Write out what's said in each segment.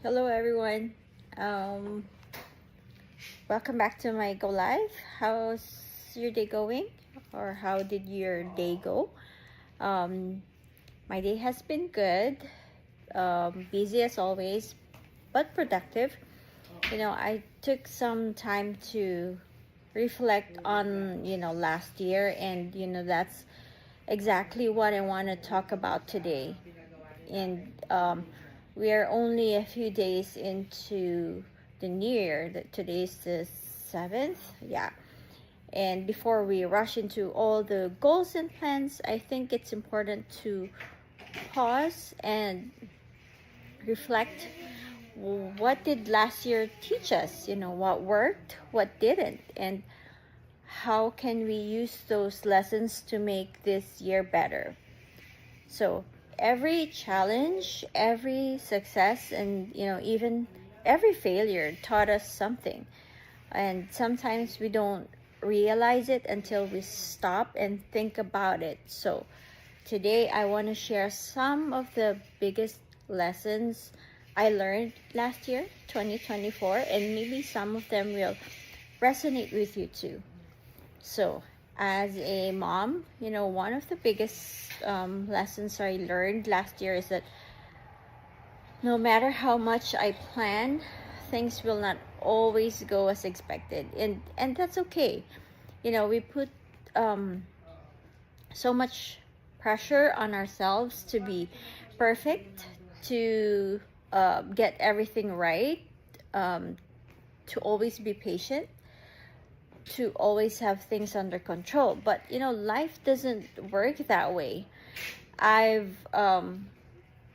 Hello, everyone. Um, Welcome back to my Go Live. How's your day going? Or how did your day go? Um, my day has been good, busy as always, but productive. I took some time to reflect on, last year, and, that's exactly what I want to talk about today. And we are only a few days into the new year. Today's the 7th. Yeah. And before we rush into all the goals and plans, I think it's important to pause and reflect. What did last year teach us? What worked, what didn't, and how can we use those lessons to make this year better? So every challenge, every success, and even every failure taught us something. And sometimes we don't realize it until we stop and think about it. So today I want to share some of the biggest lessons I learned last year, 2024, and maybe some of them will resonate with you too. So, as a mom, one of the biggest lessons I learned last year is that no matter how much I plan, things will not always go as expected, and that's okay. We put um, so much pressure on ourselves to be perfect, to get everything right, um, to always be patient, to always have things under control. But life doesn't work that way. I've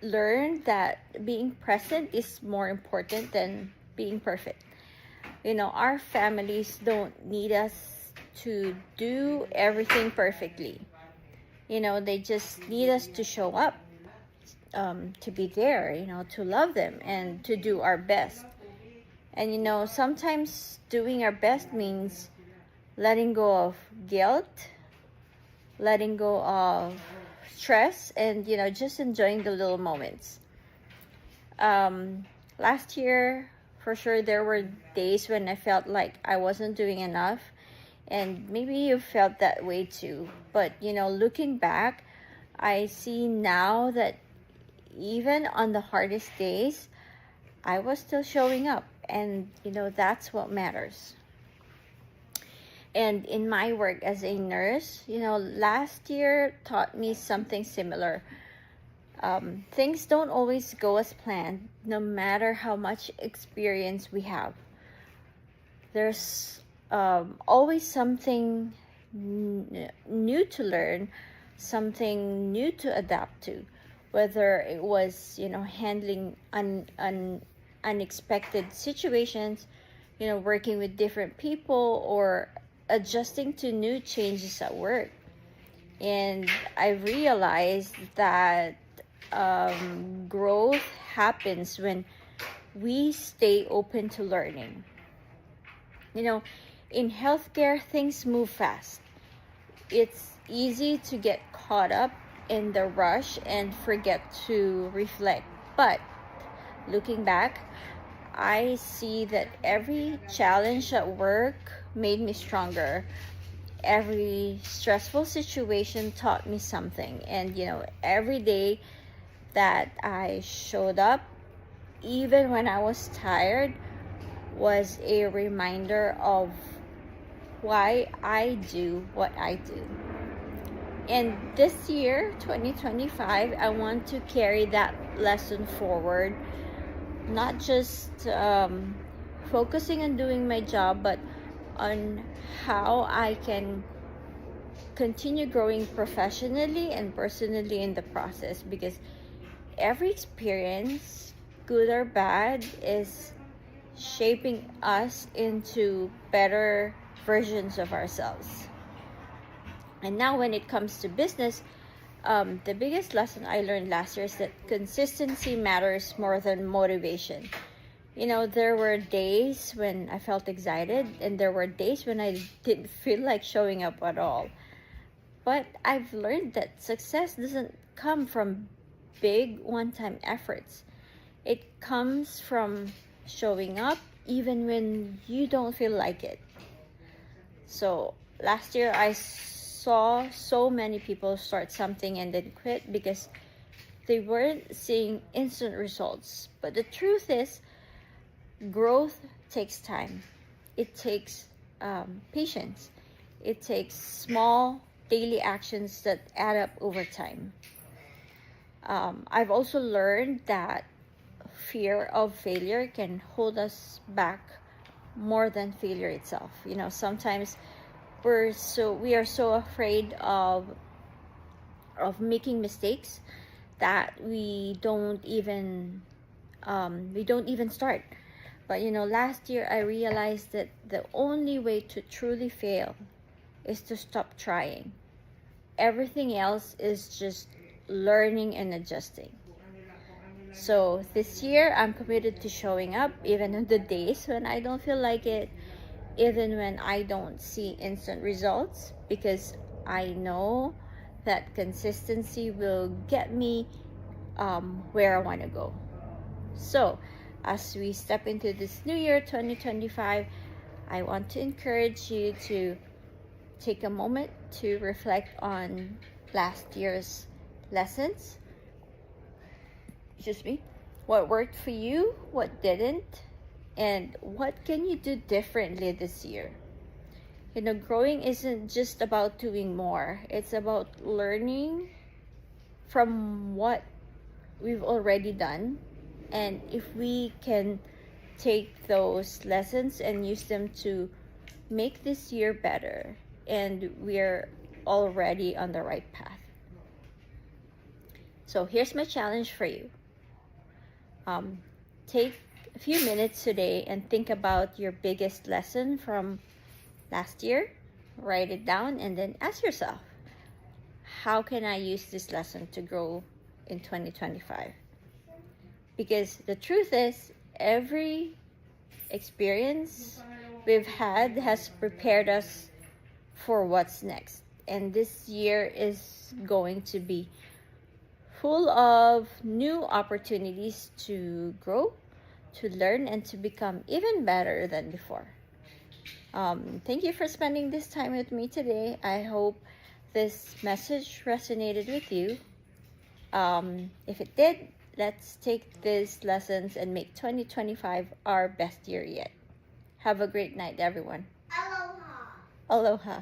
learned that being present is more important than being perfect. Our families don't need us to do everything perfectly. They just need us to show up, to be there, to love them and to do our best. And sometimes doing our best means letting go of guilt, letting go of stress, and just enjoying the little moments. Last year, for sure, there were days when I felt like I wasn't doing enough, and maybe you felt that way too. But looking back, I see now that even on the hardest days, I was still showing up, and that's what matters. And in my work as a nurse, last year taught me something similar. Things don't always go as planned, no matter how much experience we have. There's always something new to learn, something new to adapt to, whether it was, handling unexpected situations, working with different people, or adjusting to new changes at work. And I realized that growth happens when we stay open to learning. In healthcare, things move fast. It's easy to get caught up in the rush and forget to reflect. But looking back, I see that every challenge at work made me stronger. Every stressful situation taught me something. And, every day that I showed up, even when I was tired, was a reminder of why I do what I do. And this year, 2025, I want to carry that lesson forward, not just focusing on doing my job, but on how I can continue growing professionally and personally in the process, because every experience, good or bad, is shaping us into better versions of ourselves. And now, when it comes to business, the biggest lesson I learned last year is that consistency matters more than motivation. There were days when I felt excited, and there were days when I didn't feel like showing up at all. But I've learned that success doesn't come from big one time efforts. It comes from showing up even when you don't feel like it. So last year I saw so many people start something and then quit because they weren't seeing instant results. But the truth is, growth takes time. It takes patience. It takes small daily actions that add up over time. I've also learned that fear of failure can hold us back more than failure itself. Sometimes we are so afraid of making mistakes that we don't even start. But last year I realized that the only way to truly fail is to stop trying. Everything else is just learning and adjusting. So this year I'm committed to showing up even on the days when I don't feel like it, even when I don't see instant results, because I know that consistency will get me where I want to go. So as we step into this new year 2025, I want to encourage you to take a moment to reflect on last year's lessons. What worked for you, what didn't, and what can you do differently this year. Growing isn't just about doing more. It's about learning from what we've already done. And if we can take those lessons and use them to make this year better, and we're already on the right path. So here's my challenge for you. Take a few minutes today and think about your biggest lesson from last year. Write it down and then ask yourself, how can I use this lesson to grow in 2025? Because the truth is, every experience we've had has prepared us for what's next. And this year is going to be full of new opportunities to grow, to learn, and to become even better than before. Thank you for spending this time with me today. I hope this message resonated with you. If it did, let's take these lessons and make 2025 our best year yet. Have a great night, everyone. Aloha. Aloha.